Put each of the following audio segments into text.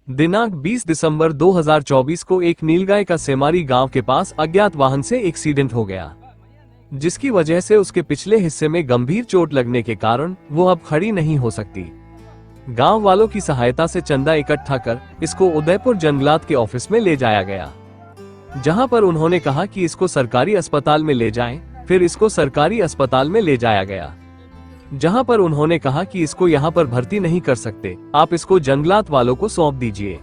दिनांक 20 दिसंबर 2024 को एक नीलगाय का सेमारी गांव के पास अज्ञात वाहन से एक्सीडेंट हो गया, जिसकी वजह से उसके पिछले हिस्से में गंभीर चोट लगने के कारण वो अब खड़ी नहीं हो सकती। गांव वालों की सहायता से चंदा इकट्ठा कर इसको उदयपुर जंगलात के ऑफिस में ले जाया गया, जहां पर उन्होंने कहा कि इसको सरकारी अस्पताल में ले जाएं। फिर इसको सरकारी अस्पताल में ले जाया गया, जहां पर उन्होंने कहा कि इसको यहां पर भर्ती नहीं कर सकते, आप इसको जंगलात वालों को सौंप दीजिए।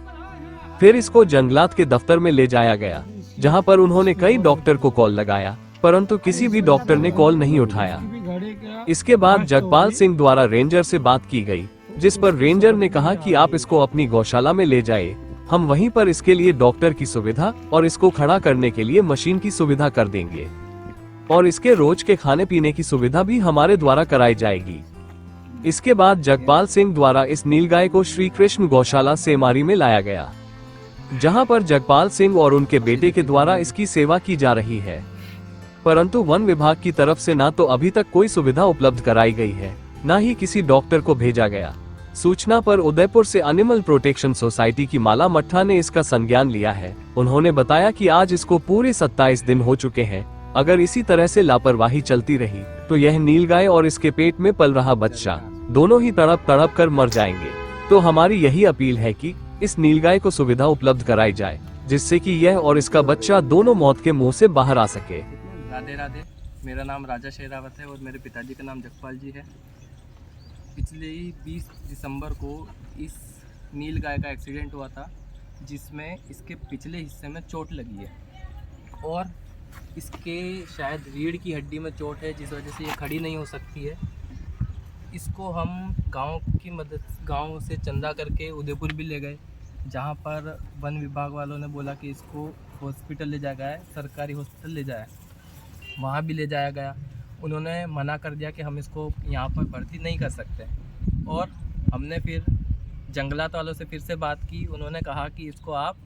फिर इसको जंगलात के दफ्तर में ले जाया गया, जहां पर उन्होंने कई डॉक्टर को कॉल लगाया, परंतु किसी भी डॉक्टर ने कॉल नहीं उठाया। इसके बाद जगपाल सिंह द्वारा रेंजर से बात की गई, जिस पर रेंजर ने कहा कि आप इसको अपनी गौशाला में ले जाइए, हम वहीं पर इसके लिए डॉक्टर की सुविधा और इसको खड़ा करने के लिए मशीन की सुविधा कर देंगे, और इसके रोज के खाने पीने की सुविधा भी हमारे द्वारा कराई जाएगी। इसके बाद जगपाल सिंह द्वारा इस नीलगाय को श्री कृष्ण गौशाला सेमारी में लाया गया, जहां पर जगपाल सिंह और उनके बेटे के द्वारा इसकी सेवा की जा रही है। परंतु वन विभाग की तरफ से ना तो अभी तक कोई सुविधा उपलब्ध कराई गई है, न ही किसी डॉक्टर को भेजा गया। सूचना पर उदयपुर से एनिमल प्रोटेक्शन सोसाइटी की माला मट्ठा ने इसका संज्ञान लिया है। उन्होंने बताया कि आज इसको पूरे 27 दिन हो चुके हैं। अगर इसी तरह से लापरवाही चलती रही तो यह नीलगाय और इसके पेट में पल रहा बच्चा दोनों ही तड़प तड़प कर मर जाएंगे। तो हमारी यही अपील है कि इस नीलगाय को सुविधा उपलब्ध कराई जाए, जिससे कि यह और इसका बच्चा दोनों मौत के मुंह से बाहर आ सके। राधे राधे, मेरा नाम राजा शेरावत है और मेरे पिताजी का नाम जगपाल जी है। पिछले ही 20 दिसंबर को इस नीलगाय का एक्सीडेंट हुआ था, जिसमें इसके पिछले हिस्से में चोट लगी है और इसके शायद रीढ़ की हड्डी में चोट है, जिस वजह से ये खड़ी नहीं हो सकती है। इसको हम गांव से चंदा करके उदयपुर भी ले गए, जहां पर वन विभाग वालों ने बोला कि इसको हॉस्पिटल ले जाया गया, सरकारी हॉस्पिटल ले जाया, वहां भी ले जाया गया। उन्होंने मना कर दिया कि हम इसको यहाँ पर भर्ती नहीं कर सकते, और हमने फिर जंगलात वालों से फिर से बात की। उन्होंने कहा कि इसको आप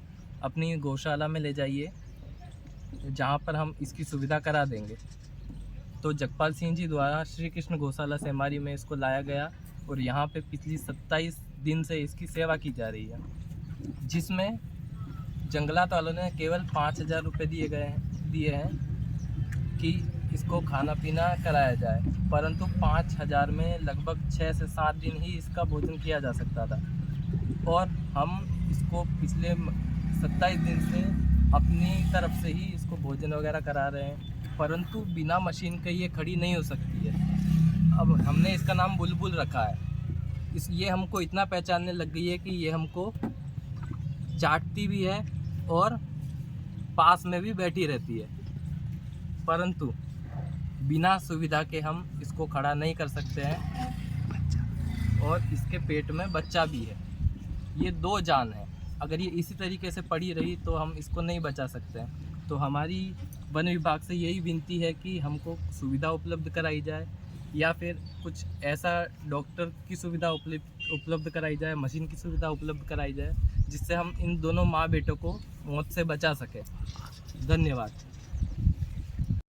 अपनी गौशाला में ले जाइए, जहाँ पर हम इसकी सुविधा करा देंगे। तो जगपाल सिंह जी द्वारा श्री कृष्ण गौशाला सेमारी में इसको लाया गया और यहाँ पे पिछली 27 दिन से इसकी सेवा की जा रही है, जिसमें जंगलात वालों ने केवल 5,000 रुपये दिए हैं कि इसको खाना पीना कराया जाए, परंतु 5,000 में लगभग 6 से 7 दिन ही इसका भोजन किया जा सकता था। और हम इसको पिछले 27 दिन से अपनी तरफ से ही इसको भोजन वगैरह करा रहे हैं, परंतु बिना मशीन के ये खड़ी नहीं हो सकती है। अब हमने इसका नाम बुलबुल रखा है, ये हमको इतना पहचानने लग गई है कि ये हमको चाटती भी है और पास में भी बैठी रहती है, परंतु बिना सुविधा के हम इसको खड़ा नहीं कर सकते हैं। और इसके पेट में बच्चा भी है, ये 2 जान है। अगर ये इसी तरीके से पड़ी रही तो हम इसको नहीं बचा सकते हैं। तो हमारी वन विभाग से यही विनती है कि हमको सुविधा उपलब्ध कराई जाए, या फिर कुछ ऐसा डॉक्टर की सुविधा उपलब्ध कराई जाए, मशीन की सुविधा उपलब्ध कराई जाए, जिससे हम इन दोनों माँ बेटों को मौत से बचा सकें। धन्यवाद।